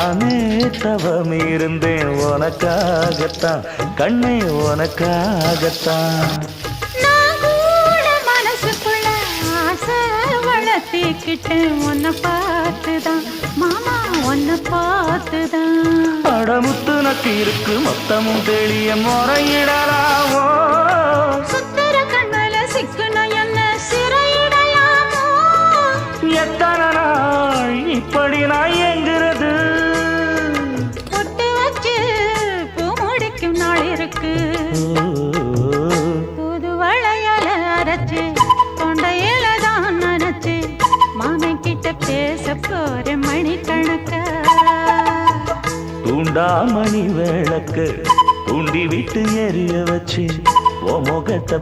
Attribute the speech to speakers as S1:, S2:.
S1: நானே தவம் இருந்தேன் உனக்காகத்தான் கண்ணே உனக்காகத்தான்.
S2: நான் கூட மனசுக்குள்ள ஆசை வளர்த்திக்கிட்டேன் உன்னை பார்த்துதான் மாமா உன்னை பார்த்துதான்.
S1: அடமுத்து நக்கு இருக்கு மொத்தமும் தெளிய முறையிடலாமோ
S2: சுத்தர கண்மல சிக்குன என்ன சிறையிடலாமோ
S1: எத்தனை நாள் இப்படி நான் எங்கிறது
S2: பொட்டு வச்சு பூ முடிக்கும் நாள் இருக்கு புது வளையல அரைச்சு தொண்டையில தான் நனைச்சு மாமன் கிட்ட பேச போற மணிக்கணக்க
S1: தூண்டாமணி விளக்கு தூண்டி விட்டு எரிய வச்சு உன் முகத்தை